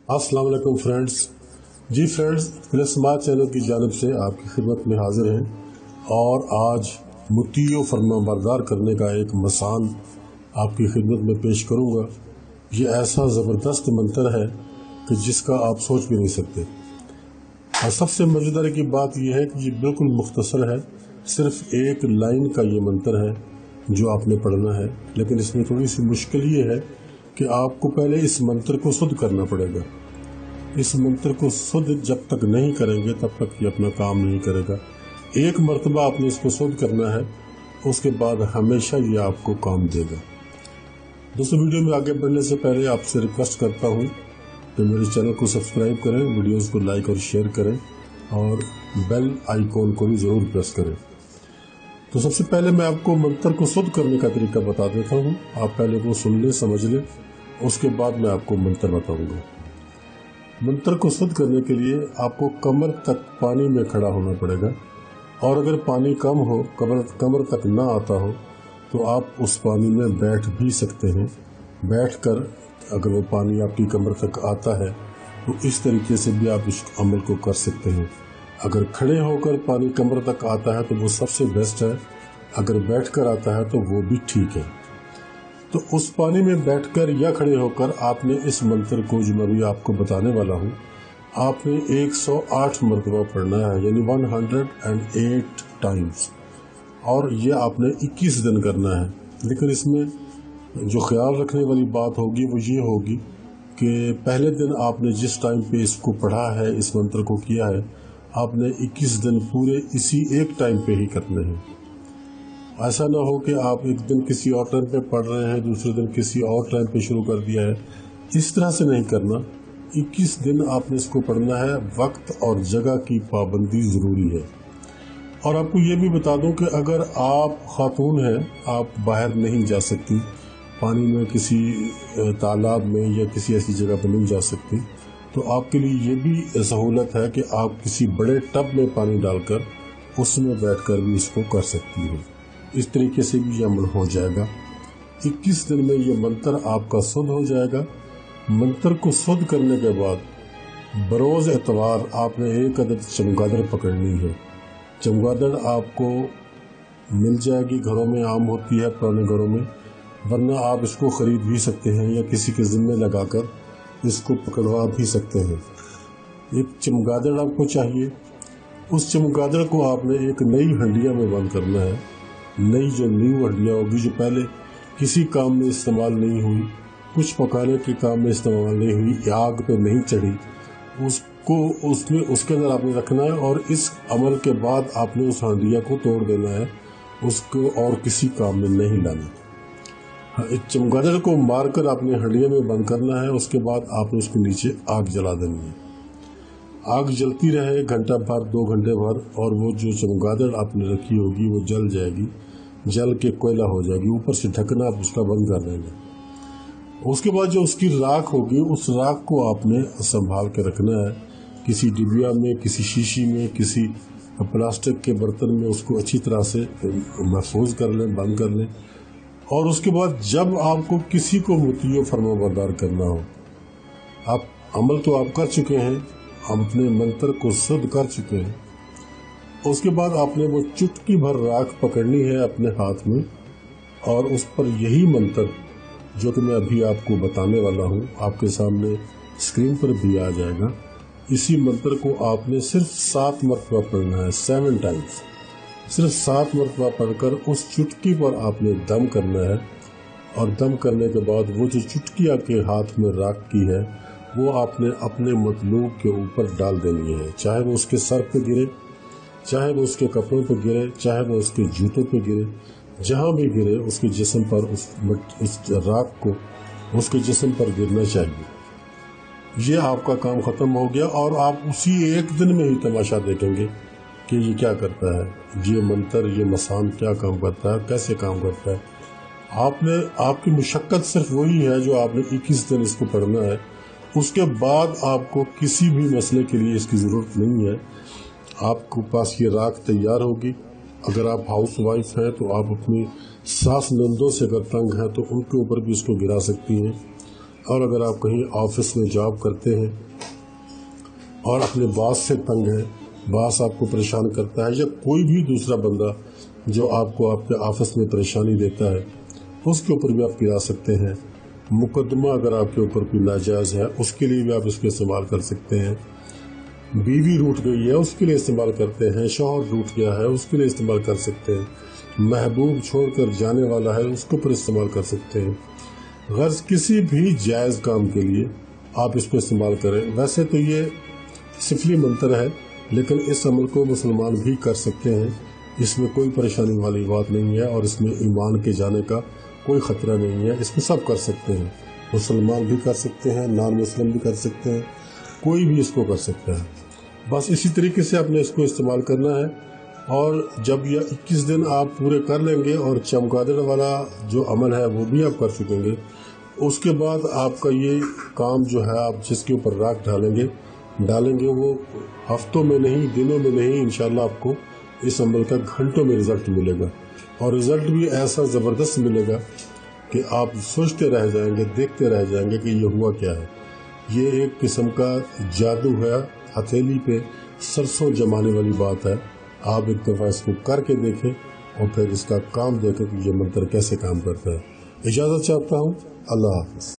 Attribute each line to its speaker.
Speaker 1: अस्सलाम वालेकुम फ्रेंड्स। जी friends, smart channel की जानिब से आपकी खिदमत में हाजिर हैं और आज मुतीयो फरमाबरदार करने का एक मसान आपकी खिदमत में पेश करूंगा। ये ऐसा ज़बरदस्त मंत्र है कि जिसका आप सोच भी नहीं सकते। और सबसे मज़ेदार की बात यह है कि ये बिल्कुल मुख्तसर है, सिर्फ एक लाइन का ये मंत्र है जो आपने पढ़ना है। लेकिन इसमें थोड़ी सी मुश्किल ये है कि आपको पहले इस मंत्र को शुद्ध करना पड़ेगा। इस मंत्र को शुद्ध जब तक नहीं करेंगे तब तक ये अपना काम नहीं करेगा। एक मर्तबा आपने इसको शुद्ध करना है, उसके बाद हमेशा ये आपको काम देगा। दोस्तों, वीडियो में आगे बढ़ने से पहले आपसे रिक्वेस्ट करता हूँ कि मेरे चैनल को सब्सक्राइब करें, वीडियोस को लाइक और शेयर करें और बेल आइकॉन को भी ज़रूर प्रेस करें। तो सबसे पहले मैं आपको मंत्र को शुद्ध करने का तरीका बता देता हूँ। आप पहले वो सुन लें, समझ लें, उसके बाद मैं आपको मंत्र बताऊंगा। मंत्र को शुद्ध करने के लिए आपको कमर तक पानी में खड़ा होना पड़ेगा, और अगर पानी कम हो, कमर तक ना आता हो, तो आप उस पानी में बैठ भी सकते हैं। बैठकर अगर वो पानी आपकी कमर तक आता है तो इस तरीके से भी आप इस अमल को कर सकते हैं। अगर खड़े होकर पानी कमर तक आता है तो वो सबसे बेस्ट है, अगर बैठकर आता है तो वो भी ठीक है। तो उस पानी में बैठकर या खड़े होकर आपने इस मंत्र को, जो मैं भी आपको बताने वाला हूँ, आपने 108 मरतबा पढ़ना है, यानी 108 टाइम्स, और ये आपने 21 दिन करना है। लेकिन इसमें जो ख्याल रखने वाली बात होगी वो ये होगी कि पहले दिन आपने जिस टाइम पे इसको पढ़ा है, इस मंत्र को किया है, आपने 21 दिन पूरे इसी एक टाइम पे ही करने हैं। ऐसा ना हो कि आप एक दिन किसी और टाइम पे पढ़ रहे हैं, दूसरे दिन किसी और टाइम पे शुरू कर दिया है। इस तरह से नहीं करना। 21 दिन आपने इसको पढ़ना है। वक्त और जगह की पाबंदी ज़रूरी है। और आपको ये भी बता दूं कि अगर आप खातून हैं, आप बाहर नहीं जा सकती, पानी में किसी तालाब में या किसी ऐसी जगह पर नहीं जा सकती, तो आपके लिए ये भी सहूलत है कि आप किसी बड़े टब में पानी डालकर उसमें बैठकर भी इसको कर सकती हैं। इस तरीके से भी ये अमल हो जाएगा। 21 दिन में ये मंत्र आपका शुद्ध हो जाएगा। मंत्र को शुद्ध करने के बाद बरोज़ एतवार आपने एक अदद चमगादड़ पकड़नी है। चमगादड़ आपको मिल जाएगी, घरों में आम होती है, पुराने घरों में, वरना आप इसको ख़रीद भी सकते हैं या किसी के ज़िम्मे लगाकर इसको पकड़वा भी सकते हैं। एक चमगादड़ आपको चाहिए। उस चमगादड़ को आपने एक नई हंडिया में बंद करना है। नई जो न्यू हंडिया होगी, जो पहले किसी काम में इस्तेमाल नहीं हुई, कुछ पकाने के काम में इस्तेमाल नहीं हुई, आग पे नहीं चढ़ी, उसको उसमें उसके अंदर आपने रखना है। और इस अमल के बाद आपने उस हंडिया को तोड़ देना है, उसको और किसी काम में नहीं लाना। चमगादड़ को मारकर आपने हंडिया में बंद करना है। उसके बाद आपने उसके नीचे आग जला देनी है। आग जलती रहे घंटा भर, 2 घंटे भर, और वो जो चमगादड़ आपने रखी होगी वो जल जाएगी, जल के कोयला हो जाएगी। ऊपर से ढकना आप उसका बंद कर देंगे। उसके बाद जो उसकी राख होगी, उस राख को आपने संभाल के रखना है। किसी डिबिया में, किसी शीशी में, किसी प्लास्टिक के बर्तन में उसको अच्छी तरह से महफूज कर लें, बंद कर लें। और उसके बाद जब आपको किसी को मुतीयो फरमाबरदार करना हो, आप अमल तो आप कर चुके हैं, हम अपने मंत्र को शुद्ध कर चुके हैं, उसके बाद आपने वो चुटकी भर राख पकड़नी है अपने हाथ में, और उस पर यही मंत्र जो कि मैं अभी आपको बताने वाला हूँ, आपके सामने स्क्रीन पर भी आ जाएगा। इसी मंत्र को आपने सिर्फ 7 मरतबा पढ़ना है, 7 टाइम्स। सिर्फ 7 मरतबा पढ़कर उस चुटकी पर आपने दम करना है, और दम करने के बाद वो जो चुटकी आपके हाथ में राख की है वो आपने अपने मतलूब के ऊपर डाल देनी है। चाहे वो उसके सर पे गिरे, चाहे वो उसके कपड़ों पे गिरे, चाहे वो उसके जूतों पे गिरे, जहाँ भी गिरे उसके जिस्म पर उस राख को उसके जिस्म पर गिरना चाहिए। ये आपका काम ख़त्म हो गया, और आप उसी एक दिन में ही तमाशा देखेंगे कि ये क्या करता है, ये मंत्र, ये मसान क्या काम करता है, कैसे काम करता है। आपकी मुशक्क़त सिर्फ वही है जो आपने 21 दिन इसको पढ़ना है। उसके बाद आपको किसी भी मसले के लिए इसकी ज़रूरत नहीं है। आपके पास ये राख तैयार होगी। अगर आप हाउस वाइफ हैं तो आप अपनी सास नंदों से अगर तंग हैं तो उनके ऊपर भी इसको गिरा सकती हैं। اور اگر آپ کہیں آفس میں جاب کرتے ہیں اور اپنے باس سے تنگ ہیں، باس آپ کو پریشان کرتا ہے، یا کوئی بھی دوسرا بندہ جو آپ کو آپ کے آفس میں پریشانی دیتا ہے، اس کے اوپر بھی آپ گرا سکتے ہیں۔ مقدمہ اگر آپ کے اوپر کوئی ناجائز ہے، اس کے لیے بھی آپ اس کو استعمال کر سکتے ہیں۔ بیوی روٹ گئی ہے، اس کے لیے استعمال کرتے ہیں۔ شوہر روٹ گیا ہے، اس کے لیے استعمال کر سکتے ہیں۔ محبوب چھوڑ کر جانے والا ہے، اس کے اوپر استعمال کر سکتے ہیں۔ غرض کسی بھی جائز کام کے لیے آپ اس کو استعمال کریں۔ ویسے تو یہ سفلی منتر ہے، لیکن اس عمل کو مسلمان بھی کر سکتے ہیں، اس میں کوئی پریشانی والی بات نہیں ہے، اور اس میں ایمان کے جانے کا کوئی خطرہ نہیں ہے۔ اس میں سب کر سکتے ہیں، مسلمان بھی کر سکتے ہیں، نان مسلم بھی کر سکتے ہیں، کوئی بھی اس کو کر سکتا ہے۔ بس اسی طریقے سے آپ نے اس کو استعمال کرنا ہے، اور جب یہ 21 دن آپ پورے کر لیں گے اور چمگادڑ والا جو عمل ہے وہ بھی آپ کر سکیں گے، اس کے بعد آپ کا یہ کام جو ہے آپ جس کے اوپر راکھ ڈالیں گے وہ ہفتوں میں نہیں، دنوں میں نہیں، انشاءاللہ آپ کو اس عمل کا گھنٹوں میں رزلٹ ملے گا، اور رزلٹ بھی ایسا زبردست ملے گا کہ آپ سوچتے رہ جائیں گے، دیکھتے رہ جائیں گے کہ یہ ہوا کیا ہے۔ یہ ایک قسم کا جادو ہے، ہتھیلی پہ سرسوں جمانے والی بات ہے۔ آپ ایک دفعہ اس کو کر کے دیکھیں اور پھر اس کا کام دیکھیں کہ یہ منتر کیسے کام کرتا ہے۔ اجازت چاہتا ہوں، اللہ حافظ۔